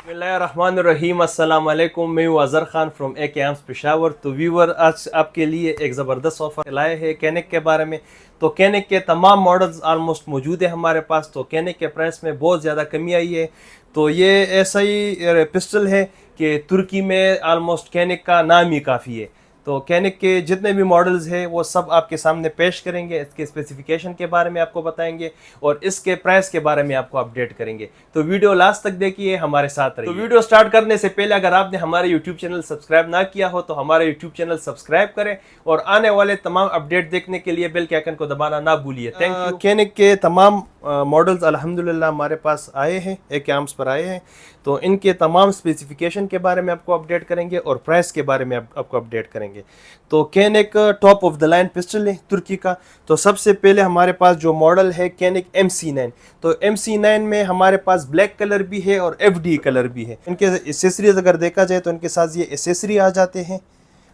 बिस्मिल्लाहिर्रहमानिर्रहीम, अस्सलाम वालेकुम। मैं हूँ अज़हर ख़ान फ्रॉम ए के आर्म्स पेशावर। तो व्यूवर, आज आपके लिए एक ज़बरदस्त ऑफ़र लाए हैं कैनिक के बारे में। तो कैनिक के तमाम मॉडल्स आलमोस्ट मौजूद है हमारे पास। तो कैनिक के प्राइस में बहुत ज़्यादा कमी आई है। तो ये ऐसा ही पिस्टल है कि तुर्की में आलमोस्ट कैनिक का नाम ही काफ़ी है। तो कैनिक के जितने भी मॉडल्स हैं वो सब आपके सामने पेश करेंगे, इसके स्पेसिफिकेशन के बारे में आपको बताएंगे और इसके प्राइस के बारे में आपको अपडेट करेंगे। तो वीडियो लास्ट तक देखिए, हमारे साथ रहिए। तो वीडियो स्टार्ट करने से पहले अगर आपने हमारे यूट्यूब चैनल सब्सक्राइब ना किया हो तो हमारे यूट्यूब चैनल सब्सक्राइब करें और आने वाले तमाम अपडेट देखने के लिए बेल के आइकन को दबाना ना भूलिए। Thank you. कैनिक के तमाम मॉडल्स अल्हम्दुलिल्लाह हमारे पास आए हैं, एक आर्म्स पर आए हैं। तो इनके तमाम स्पेसिफिकेशन के बारे में आपको अपडेट करेंगे और प्राइस के बारे में आपको अपडेट करेंगे। तो कैनिक top of the line pistol है तुर्की का। तो सबसे पहले हमारे पास जो मॉडल है कैनिक MC9। तो MC9 में हमारे पास ब्लैक कलर भी है और FD कलर भी है। इनके एसेसरीज अगर देखा जाए तो इनके साथ ये एसेसरी आ जाते हैं।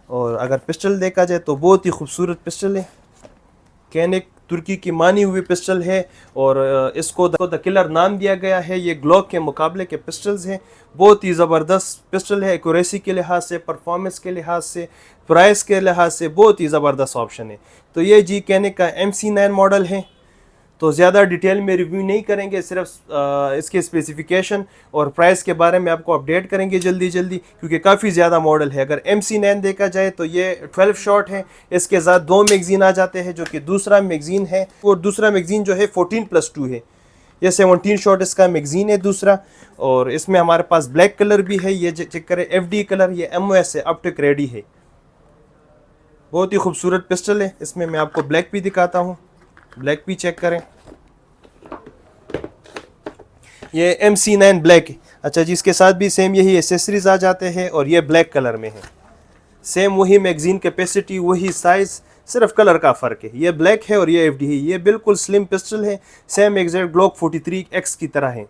और अगर पिस्टल देखा जाए तो बहुत ही खूबसूरत पिस्टल है। कैनिक तुर्की की मानी हुई पिस्टल है और इसको द किलर नाम दिया गया है। ये ग्लॉक के मुकाबले के पिस्टल्स हैं। बहुत ही ज़बरदस्त पिस्टल है, एक्यूरेसी के लिहाज से, परफॉर्मेंस के लिहाज से, प्राइस के लिहाज से बहुत ही ज़बरदस्त ऑप्शन है। तो ये जी कैनिक का MC9 मॉडल है। तो ज़्यादा डिटेल में रिव्यू नहीं करेंगे, सिर्फ इसके स्पेसिफिकेशन और प्राइस के बारे में आपको अपडेट करेंगे जल्दी क्योंकि काफ़ी ज़्यादा मॉडल है। अगर MC9 देखा जाए तो ये 12 शॉट है। इसके साथ 2 मैगज़ीन आ जाते हैं जो कि दूसरा मैगज़ीन है, और दूसरा मैगज़ीन जो है 14+2 है। ये 17 शॉट इसका मैगज़ीन है दूसरा। और इसमें हमारे पास ब्लैक कलर भी है, ये चेक करें, FD कलर, ये MOS है, ऑप्टिक रेडी है। बहुत ही खूबसूरत पिस्टल है। इसमें मैं आपको ब्लैक भी दिखाता हूँ, ब्लैक भी चेक करें। ये MC9 ब्लैक है। अच्छा जी, इसके साथ भी सेम यही एसेसरीज आ जाते हैं और ये ब्लैक कलर में है। सेम वही मैगजीन कैपेसिटी, वही साइज़, सिर्फ कलर का फ़र्क है। ये ब्लैक है और ये FD है। ये बिल्कुल स्लिम पिस्टल है, सेम एग्जैक्ट ग्लॉक 43X की तरह है।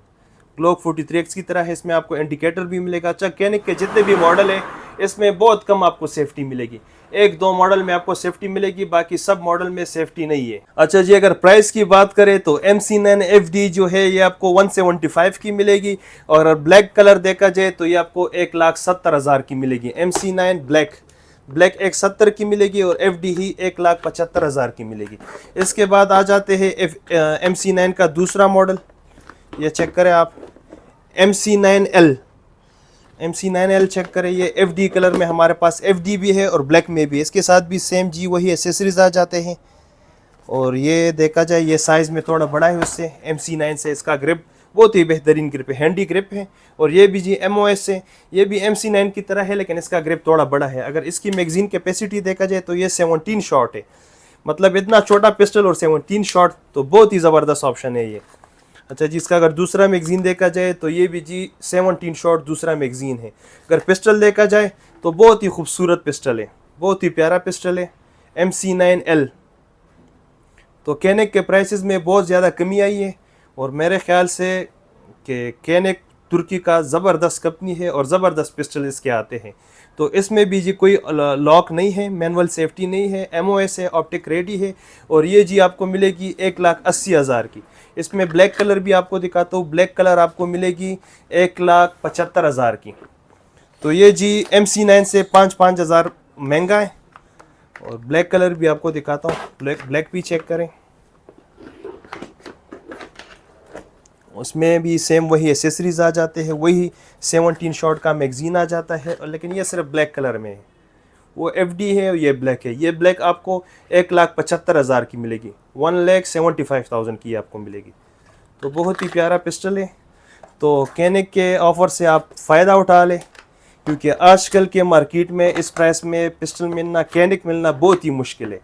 ग्लॉक 43X की तरह है। इसमें आपको इंडिकेटर भी मिलेगा। अच्छा, कैनिक के जितने भी मॉडल है इसमें बहुत कम आपको सेफ्टी मिलेगी। 1-2 मॉडल में आपको सेफ्टी मिलेगी, बाकी सब मॉडल में सेफ्टी नहीं है। अच्छा जी, अगर प्राइस की बात करें तो MC9 FD जो है ये आपको 175 की मिलेगी। और अगर ब्लैक कलर देखा जाए तो ये आपको 1,70,000 की मिलेगी। MC9 ब्लैक 170 की मिलेगी और FD ही 1,75,000 की मिलेगी। इसके बाद आ जाते हैं MC9 का दूसरा मॉडल, ये चेक करें आप, MC9L चेक करें। ये FD कलर में हमारे पास FD भी है और ब्लैक में भी। इसके साथ भी सेम जी वही एसेसरीज आ जाते हैं। और ये देखा जाए ये साइज़ में थोड़ा बड़ा है उससे, MC9 से। इसका ग्रिप बहुत ही बेहतरीन ग्रिप है, हैंडी ग्रिप है। और ये भी जी MOS है, ये भी MC9 की तरह है लेकिन इसका ग्रिप थोड़ा बड़ा है। अगर इसकी मैगजीन कैपेसिटी देखा जाए तो ये 17 शॉट है। मतलब इतना छोटा पिस्टल और 17 शॉट, तो बहुत ही ज़बरदस्त ऑप्शन है ये। अच्छा जी, इसका अगर दूसरा मैगज़ीन देखा जाए तो ये भी जी 17 शॉट दूसरा मैगज़ीन है। अगर पिस्टल देखा जाए तो बहुत ही खूबसूरत पिस्टल है, बहुत ही प्यारा पिस्टल है, MC9L। तो कैनिक के प्राइसेस में बहुत ज़्यादा कमी आई है और मेरे ख्याल से कि कैनिक तुर्की का ज़बरदस्त कंपनी है और ज़बरदस्त पिस्टल इसके आते हैं। तो इसमें भी जी कोई लॉक नहीं है, मैनुअल सेफ्टी नहीं है, MOS है, ऑप्टिक रेडी है। और ये जी आपको मिलेगी 1,80,000 की। इसमें ब्लैक कलर भी आपको दिखाता हूँ, ब्लैक कलर आपको मिलेगी 1,75,000 की। तो ये जी MC9 से 5,000 महंगा है। और ब्लैक कलर भी आपको दिखाता हूँ, ब्लैक भी चेक करें। उसमें भी सेम वही एसेसरीज आ जाते हैं, वही 17 शॉट का मैगज़ीन आ जाता है, और लेकिन ये सिर्फ ब्लैक कलर में है। वो FD है और ये ब्लैक है। ये ब्लैक आपको 1,75,000 की मिलेगी, 1,75,000 की आपको मिलेगी। तो बहुत ही प्यारा पिस्टल है। तो कैनिक के ऑफ़र से आप फ़ायदा उठा लें क्योंकि आजकल के मार्केट में इस प्राइस में पिस्टल मिलना, कैनिक मिलना बहुत ही मुश्किल है।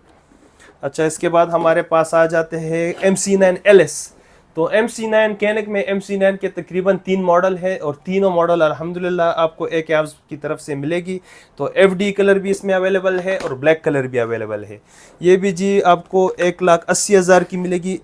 अच्छा, इसके बाद हमारे पास आ जाते हैं MC9LS। तो MC9 कैनिक में MC9 के तकरीबन 3 मॉडल है और तीनों मॉडल अल्हम्दुलिल्लाह आपको एक ऐप्स की तरफ से मिलेगी। तो FD कलर भी इसमें अवेलेबल है और ब्लैक कलर भी अवेलेबल है। ये भी जी आपको 1,80,000 की मिलेगी।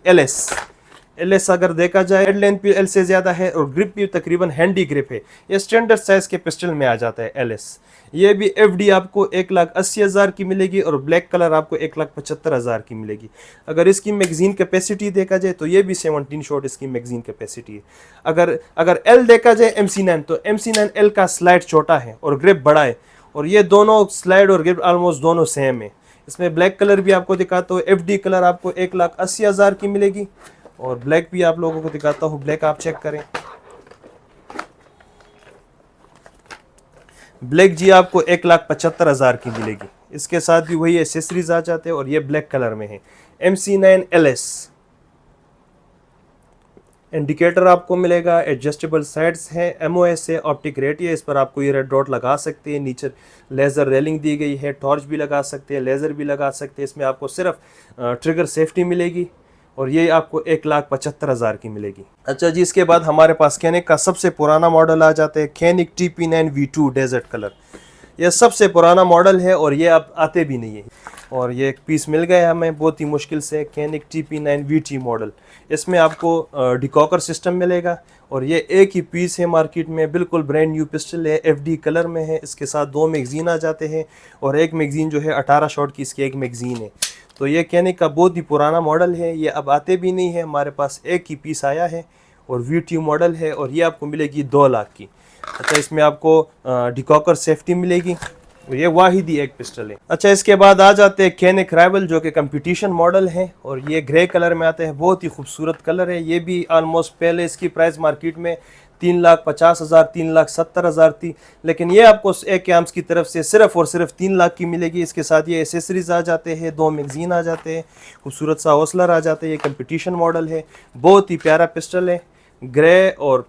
एलएस अगर देखा जाए हेड लेंथ भी एल से ज़्यादा है और ग्रिप भी तकरीबन हैंडी ग्रिप है। ये स्टैंडर्ड साइज़ के पिस्टल में आ जाता है एलएस। ये भी एफडी आपको 1,80,000 की मिलेगी और ब्लैक कलर आपको 1,75,000 की मिलेगी। अगर इसकी मैगजीन कैपेसिटी देखा जाए तो ये भी 17 शॉट इसकी मैगजीन कैपेसिटी है। अगर एल देखा जाए MC9 तो MC9 एल का स्लाइड छोटा है और ग्रिप बड़ा है, और ये दोनों स्लाइड और ग्रिप ऑलमोस्ट दोनों सेम है। इसमें ब्लैक कलर भी आपको दिखाता हूँ, एफडी कलर आपको 1,80,000 की मिलेगी, और ब्लैक भी आप लोगों को दिखाता हूँ। ब्लैक आप चेक करें, ब्लैक जी आपको 1,75,000 की मिलेगी। इसके साथ भी वही एसेसरीज आ जाते हैं और ये ब्लैक कलर में है। MC9 LS इंडिकेटर आपको मिलेगा, एडजस्टेबल साइड्स है, MOS है, ऑप्टिक रेटी है। इस पर आपको ये रेड डॉट लगा सकते हैं। नीचे लेज़र रेलिंग दी गई है, टॉर्च भी लगा सकते हैं, लेज़र भी लगा सकते हैं। इसमें आपको सिर्फ ट्रिगर सेफ्टी मिलेगी और ये आपको 1,75,000 की मिलेगी। अच्छा जी, इसके बाद हमारे पास कैनिक का सबसे पुराना मॉडल आ जाता है, कैनिक TP9 V2 डेजर्ट कलर। यह सबसे पुराना मॉडल है और ये अब आते भी नहीं है, और ये एक पीस मिल गया हमें बहुत ही मुश्किल से, कैनिक TP9 VT मॉडल। इसमें आपको डिकॉकर सिस्टम मिलेगा और ये एक ही पीस है मार्केट में, बिल्कुल ब्रांड न्यू पिस्टल है, FD कलर में है। इसके साथ 2 मैगजीन आ जाते हैं और एक मैगजीन जो है 18 शॉट की इसकी एक मैगजीन है। तो ये कैनिक का बहुत ही पुराना मॉडल है, ये अब आते भी नहीं है, हमारे पास एक ही पीस आया है और VT मॉडल है और ये आपको मिलेगी 2 लाख की। अच्छा, इसमें आपको डिकॉकर सेफ्टी मिलेगी, ये वाहिदी एक पिस्टल है। अच्छा, इसके बाद आ जाते हैं कैनिक राइवल जो कि कंपटीशन मॉडल है और ये ग्रे कलर में आते हैं, बहुत ही खूबसूरत कलर है। ये भी ऑलमोस्ट पहले इसकी प्राइस मार्केट में 3,50,000 3,70,000 थी, लेकिन ये आपको एक आर्म्स की तरफ से सिर्फ और सिर्फ 3 लाख की मिलेगी। इसके साथ ये एसेसरीज आ जाते हैं, 2 मैगजीन आ जाते हैं, खूबसूरत सा हौसलर आ जाते हैं। ये कंपटीशन मॉडल है, बहुत ही प्यारा पिस्टल है, ग्रे और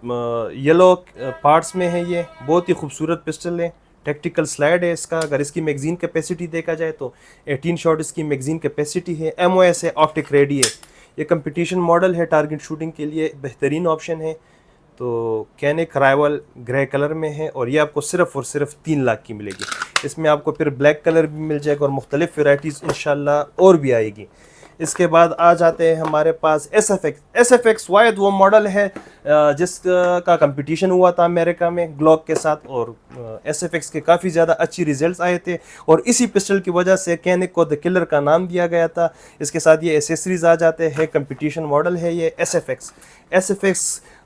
येलो पार्ट्स में है। ये बहुत ही खूबसूरत पिस्टल है, टैक्टिकल स्लाइड है इसका। अगर इसकी मैगजीन कैपेसिटी देखा जाए तो 18 शॉट इसकी मैगजीन कैपेसिटी है, MOS है, ऑप्टिक रेडी है। ये कंपटीशन मॉडल है, टारगेट शूटिंग के लिए बेहतरीन ऑप्शन है। तो कैनिक राइवल ग्रे कलर में है और ये आपको सिर्फ और सिर्फ 3 लाख की मिलेगी। इसमें आपको फिर ब्लैक कलर भी मिल जाएगा और मुख्तलिफ वेराइटीज़ इंशाल्लाह और भी आएगी। इसके बाद आ जाते हैं हमारे पास SFX वायद वो मॉडल है जिसका कंपटीशन हुआ था अमेरिका में ग्लॉक के साथ, और SFX के काफ़ी ज़्यादा अच्छी रिजल्ट्स आए थे और इसी पिस्टल की वजह से कैनिक को द किलर का नाम दिया गया था। इसके साथ ये एसेसरीज आ जाते हैं, कंपटीशन मॉडल है ये SFX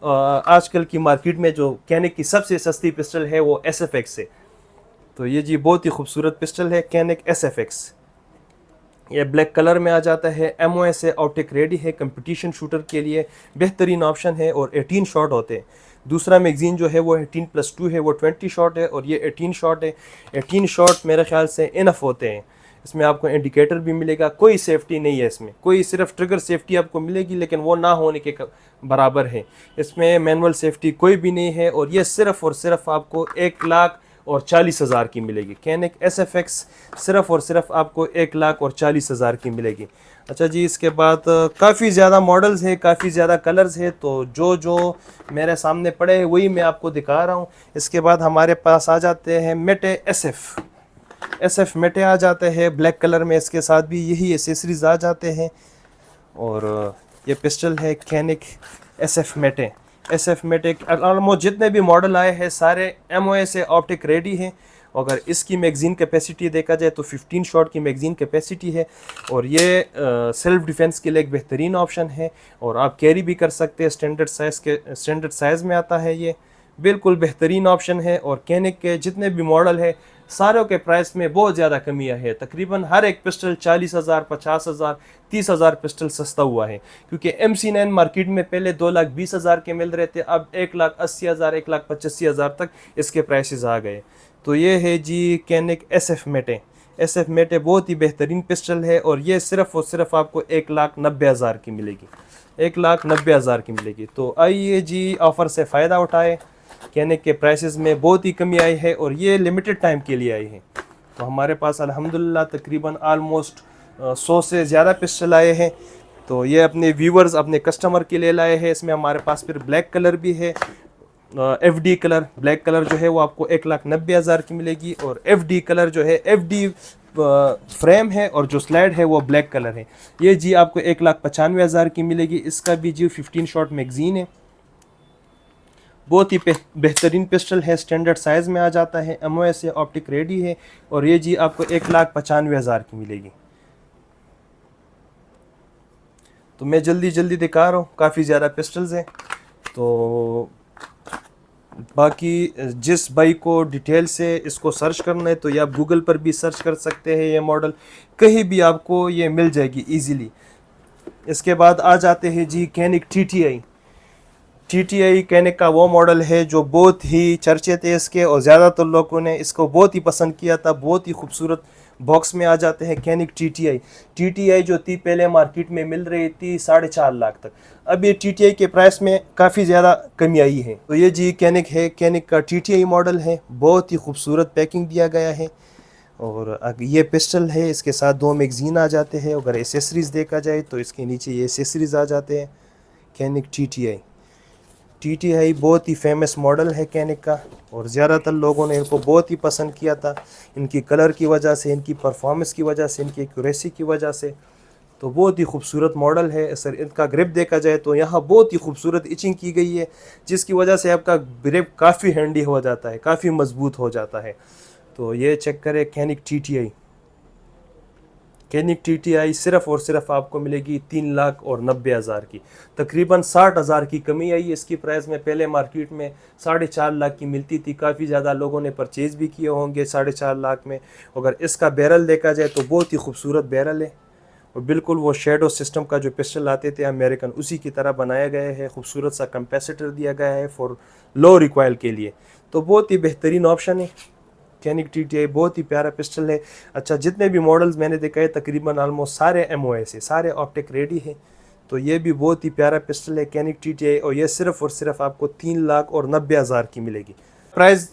आजकल की मार्केट में जो कैनिक की सबसे सस्ती पिस्टल है वो SFX है। तो ये जी बहुत ही खूबसूरत पिस्टल है कैनिक SFX। ये ब्लैक कलर में आ जाता है, MOS है, ऑप्टिक रेडी है, कंपटीशन शूटर के लिए बेहतरीन ऑप्शन है और 18 शॉट होते हैं। दूसरा मैगजीन जो है वो 18+2 है, वो 20 शॉट है और ये 18 शॉट है। 18 शॉट मेरे ख्याल से इनफ होते हैं। इसमें आपको इंडिकेटर भी मिलेगा, कोई सेफ्टी नहीं है इसमें, कोई सिर्फ ट्रिगर सेफ्टी आपको मिलेगी लेकिन वो ना होने के बराबर है। इसमें मैनुअल सेफ्टी कोई भी नहीं है और ये सिर्फ और सिर्फ आपको 1,40,000 की मिलेगी। कैनिक SFX सिर्फ और सिर्फ आपको 1,40,000 की मिलेगी। अच्छा जी, इसके बाद काफ़ी ज़्यादा मॉडल्स हैं, काफ़ी ज़्यादा कलर्स हैं, तो जो मेरे सामने पड़े हैं वही मैं आपको दिखा रहा हूँ। इसके बाद हमारे पास आ जाते हैं मेटे SF मेटे आ जाते हैं ब्लैक कलर में, इसके साथ भी यही एसेसरीज आ जाते हैं। और ये पिस्टल है कैनिक SF मेटे ऑलमोस्ट जितने भी मॉडल आए हैं सारे MOS है, ऑप्टिक रेडी है। अगर इसकी मैगजीन कैपेसिटी देखा जाए तो 15 शॉट की मैगजीन कैपेसिटी है और ये सेल्फ डिफेंस के लिए एक बेहतरीन ऑप्शन है और आप कैरी भी कर सकते हैं। स्टैंडर्ड साइज़ में आता है, ये बिल्कुल बेहतरीन ऑप्शन है। और कैनिक के जितने भी मॉडल है सारों के प्राइस में बहुत ज़्यादा कमी है, तकरीबन हर एक पिस्टल 40,000 50,000 30,000 पिस्टल सस्ता हुआ है, क्योंकि MC9 मार्केट में पहले 2,20,000 के मिल रहे थे, अब 1,80,000 1,85,000 तक इसके प्राइसेस आ गए। तो ये है जी कैनिक SF मेटे बहुत ही बेहतरीन पिस्टल है और ये सिर्फ और सिर्फ आपको 1,90,000 की मिलेगी, 1,90,000 की मिलेगी। तो आइए जी ऑफ़र से फ़ायदा उठाए, कैनिक के प्राइसेस में बहुत ही कमी आई है और ये लिमिटेड टाइम के लिए आई है। तो हमारे पास अल्हम्दुलिल्लाह तकरीबन ऑलमोस्ट 100 से ज़्यादा पिस्टल आए हैं। तो ये अपने व्यूवर्स, अपने कस्टमर के लिए लाए हैं। इसमें हमारे पास फिर ब्लैक कलर भी है, FD कलर, ब्लैक कलर जो है वो आपको 1,90,000 की मिलेगी और FD कलर जो है FD फ्रेम है और जो स्लाइड है वो ब्लैक कलर है। ये जी आपको 1,95,000 की मिलेगी। इसका भी जी 15 शॉट मैगजीन है। बहुत ही बेहतरीन पिस्टल है, स्टैंडर्ड साइज़ में आ जाता है, MOS है, ऑप्टिक रेडी है और ये जी आपको 1,95,000 की मिलेगी। तो मैं जल्दी जल्दी दिखा रहा हूँ, काफ़ी ज़्यादा पिस्टल्स हैं। तो बाकी जिस भाई को डिटेल से इसको सर्च करना है तो ये आप गूगल पर भी सर्च कर सकते हैं, ये मॉडल कहीं भी आपको ये मिल जाएगी इजीली। इसके बाद आ जाते हैं जी कैनिक TTI कैनिक का वो मॉडल है जो बहुत ही चर्चे थे इसके और ज़्यादातर लोगों ने इसको बहुत ही पसंद किया था। बहुत ही खूबसूरत बॉक्स में आ जाते हैं कैनिक TTI जो थी पहले मार्केट में मिल रही थी 4.5 लाख तक। अब ये TTI के प्राइस में काफ़ी ज़्यादा कमी आई है। तो ये जी कैनिक है, कैनिक का TTI मॉडल है, बहुत ही खूबसूरत पैकिंग दिया गया है। और ये पिस्टल है, इसके साथ 2 मैगजीन आ जाते हैं। अगर एसेसरीज़ देखा जाए तो इसके नीचे ये एसेसरीज़ आ जाते हैं। कैनिक TTI बहुत ही फेमस मॉडल है कैनिक का और ज़्यादातर लोगों ने इनको बहुत ही पसंद किया था, इनकी कलर की वजह से, इनकी परफॉर्मेंस की वजह से, इनकी एक्यूरेसी की वजह से। तो बहुत ही खूबसूरत मॉडल है सर। इनका ग्रिप देखा जाए तो यहाँ बहुत ही खूबसूरत इचिंग की गई है, जिसकी वजह से आपका ग्रिप काफ़ी हैंडी हो जाता है, काफ़ी मजबूत हो जाता है। तो ये चेक करें कैनिक TTI सिर्फ़ और सिर्फ आपको मिलेगी 3,90,000 की। तकरीबन 60,000 की कमी आई इसकी प्राइस में। पहले मार्केट में 4.5 लाख की मिलती थी, काफ़ी ज़्यादा लोगों ने परचेज़ भी किए होंगे 4.5 लाख में। अगर इसका बैरल देखा जाए तो बहुत ही खूबसूरत बैरल है और बिल्कुल वो शेडो सिस्टम का जो पिस्टल आते थे अमेरिकन, उसी की तरह बनाया गया है। खूबसूरत सा कंपेसिटर दिया गया है फॉर लो रिकॉयल के लिए। तो बहुत ही बेहतरीन ऑप्शन है कैनिक TTI, बहुत ही प्यारा पिस्टल है। अच्छा, जितने भी मॉडल्स मैंने देखा है तकरीबन ऑलमोस्ट सारे MOS है, सारे ऑप्टिक रेडी है। तो ये भी बहुत ही प्यारा पिस्टल है कैनिक TTI और ये सिर्फ़ और सिर्फ आपको 3,90,000 की मिलेगी। प्राइस,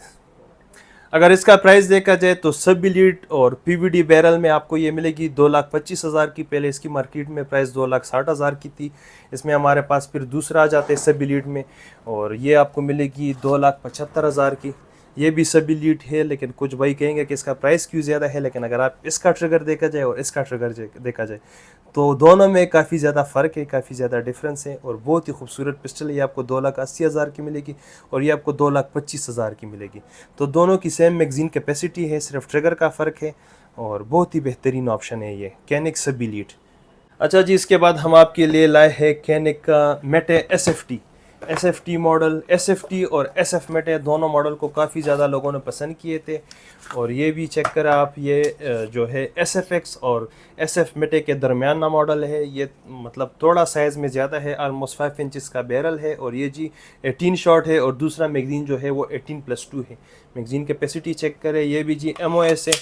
अगर इसका प्राइस देखा जाए तो सब एलीट और PVD बैरल में आपको ये मिलेगी 2,25,000 की। पहले इसकी मार्केट में प्राइस 2,60,000 की थी। इसमें हमारे पास फिर दूसरा आ जाता है सब एलीट में और ये आपको मिलेगी 2,75,000 की। ये भी सब एलीट है, लेकिन कुछ भाई कहेंगे कि इसका प्राइस क्यों ज़्यादा है। लेकिन अगर आप इसका ट्रिगर देखा जाए और इसका ट्रिगर देखा जाए तो दोनों में काफ़ी ज़्यादा फ़र्क है, काफ़ी ज़्यादा डिफरेंस है। और बहुत ही खूबसूरत पिस्टल, ये आपको 2,80,000 की मिलेगी और ये आपको 2,25,000 की मिलेगी। तो दोनों की सेम मैगजीन कैपेसिटी है, सिर्फ ट्रिगर का फ़र्क है और बहुत ही बेहतरीन ऑप्शन है ये कैनिक सब एलीट। अच्छा जी, इसके बाद हम आपके लिए लाए हैं कैनिक का मेटे SFT मॉडल। SFT और SF मेटे दोनों मॉडल को काफ़ी ज़्यादा लोगों ने पसंद किए थे। और ये भी चेक करें आप, ये जो है SFX और SF मेटे के दरमियाना मॉडल है। ये मतलब थोड़ा साइज़ में ज़्यादा है, ऑलमोस्ट 5 इंचज़ का बैरल है और ये जी 18 शॉट है और दूसरा मैगजीन जो है वो 18+2 है। मैगजीन कैपेसिटी चेक करें, ये भी जी MOS है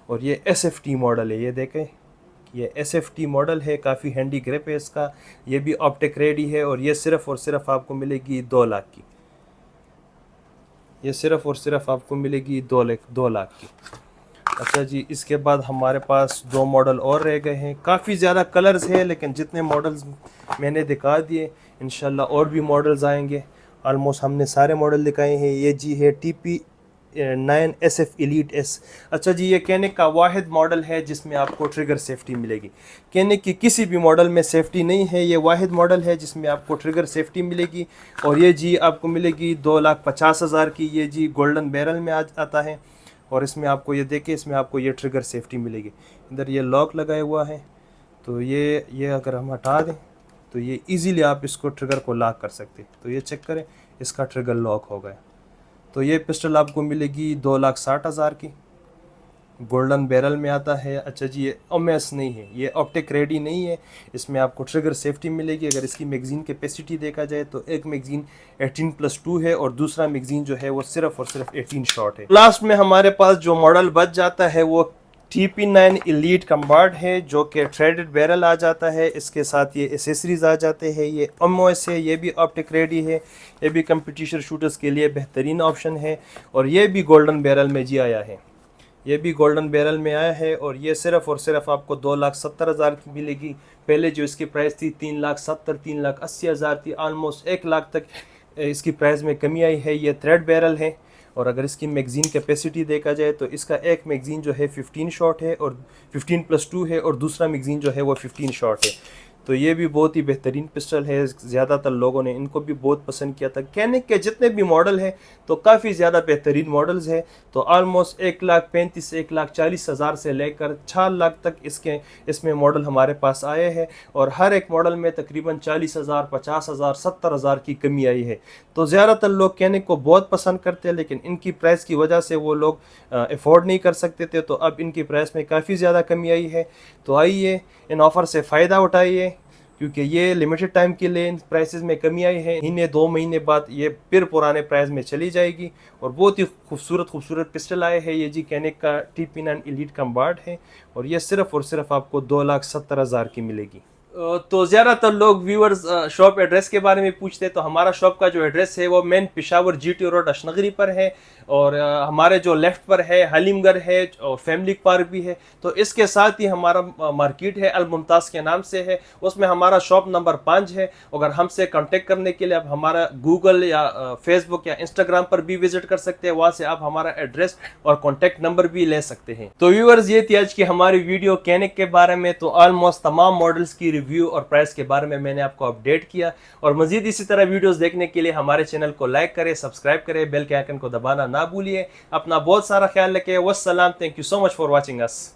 और ये SFT मॉडल है। ये देखें, ये SFT मॉडल है, काफ़ी हैंडी ग्रिप है इसका। ये भी ऑप्टिक रेडी है और ये सिर्फ़ और सिर्फ आपको मिलेगी 2 लाख की। ये सिर्फ़ और सिर्फ आपको मिलेगी 2 लाख की। अच्छा जी, इसके बाद हमारे पास 2 मॉडल और रह गए हैं। काफ़ी ज़्यादा कलर्स है, लेकिन जितने मॉडल्स मैंने दिखा दिए, इंशाल्लाह और भी मॉडल्स आएंगे। ऑलमोस्ट हमने सारे मॉडल दिखाए हैं। ये जी है TP9 SF Elite S। अच्छा जी, ये कैनिक का वाहिद मॉडल है जिसमें आपको ट्रिगर सेफ्टी मिलेगी। कैनिक की किसी भी मॉडल में सेफ्टी नहीं है, ये वाहिद मॉडल है जिसमें आपको ट्रिगर सेफ्टी मिलेगी। और ये जी आपको मिलेगी 2,50,000 की। ये जी गोल्डन बैरल में आता है और इसमें आपको ये देखें, इसमें आपको ये ट्रिगर सेफ्टी मिलेगी। इधर ये लॉक लगाया हुआ है, तो ये अगर हम हटा दें तो ये इजीली आप इसको ट्रिगर को लॉक कर सकते हैं। तो ये चेक करें, इसका ट्रिगर लॉक हो गया। तो ये पिस्टल आपको मिलेगी 2,60,000 की, गोल्डन बैरल में आता है। अच्छा जी, ये MOS नहीं है, ये ऑप्टिक रेडी नहीं है। इसमें आपको ट्रिगर सेफ्टी मिलेगी। अगर इसकी मैगजीन कैपेसिटी देखा जाए तो एक मैगजीन 18+2 है और दूसरा मैगजीन जो है वो सिर्फ और सिर्फ 18 शॉट है। लास्ट में हमारे पास जो मॉडल बच जाता है वो TP9 Elite कम्बार्ड है, जो कि थ्रेडेड बैरल आ जाता है। इसके साथ ये एसेसरीज आ जाते हैं। ये MOS है, ये भी ऑप्टिक रेडी है। ये भी कंपटीशन शूटर्स के लिए बेहतरीन ऑप्शन है। और ये भी गोल्डन बैरल में जी आया है, ये भी गोल्डन बैरल में आया है और ये सिर्फ और सिर्फ आपको 2,70,000 की मिलेगी। पहले जो इसकी प्राइस थी 3,70,000 3,80,000 थी, ऑलमोस्ट 1 लाख तक इसकी प्राइस में कमी आई है। ये थ्रेड बैरल है और अगर इसकी मैगज़ीन कैपेसिटी देखा जाए तो इसका एक मैगज़ीन जो है 15 शॉट है और 15+2 है, और दूसरा मैगज़ीन जो है वो 15 शॉट है। तो ये भी बहुत ही बेहतरीन पिस्टल है, ज़्यादातर लोगों ने इनको भी बहुत पसंद किया था। कैनिक के जितने भी मॉडल हैं तो काफ़ी ज़्यादा बेहतरीन मॉडल्स हैं। तो ऑलमोस्ट 1,35,000 1,40,000 से लेकर 4 लाख तक इसमें मॉडल हमारे पास आए हैं, और हर एक मॉडल में तकरीबन 40,000 50,000 70,000 की कमी आई है। तो ज़्यादातर लोग कैनिक को बहुत पसंद करते हैं, लेकिन इनकी प्राइस की वजह से वो लोग अफोर्ड नहीं कर सकते थे, तो अब इनकी प्राइस में काफ़ी ज़्यादा कमी आई है। तो आइए इन ऑफ़र से फ़ायदा उठाइए, क्योंकि ये लिमिटेड टाइम के लिए इन प्राइसेस में कमी आई है। महीने 2 महीने बाद ये फिर पुराने प्राइस में चली जाएगी। और बहुत ही खूबसूरत पिस्टल आए हैं। ये जी कैनिक का TP9 एलीट कम्बार्ड है, और ये सिर्फ़ और सिर्फ आपको 2,70,000 की मिलेगी। तो ज़्यादातर लोग व्यूअर्स शॉप एड्रेस के बारे में पूछते हैं। तो हमारा शॉप का जो एड्रेस है वो main Peshawar GT road Ashnagri पर है, और हमारे जो लेफ़्ट पर है हलीमगर है, और फैमिली पार्क भी है। तो इसके साथ ही हमारा मार्केट है अल मुमताज़ के नाम से है, उसमें हमारा शॉप नंबर 5 है। अगर हमसे कांटेक्ट करने के लिए आप हमारा गूगल या फेसबुक या इंस्टाग्राम पर भी विजिट कर सकते हैं, वहाँ से आप हमारा एड्रेस और कॉन्टैक्ट नंबर भी ले सकते हैं। तो व्यूअर्स ये थी आज की हमारी वीडियो कैनिक के बारे में। तो ऑलमोस्ट तमाम मॉडल्स की रिव्यू और प्राइस के बारे में मैंने आपको अपडेट किया, और मजीद इसी तरह वीडियोस देखने के लिए हमारे चैनल को लाइक करें, सब्सक्राइब करें, बेल के आइकन को दबाना ना भूलिए। अपना बहुत सारा ख्याल रखें। वस्सलाम, thank you so much for watching us.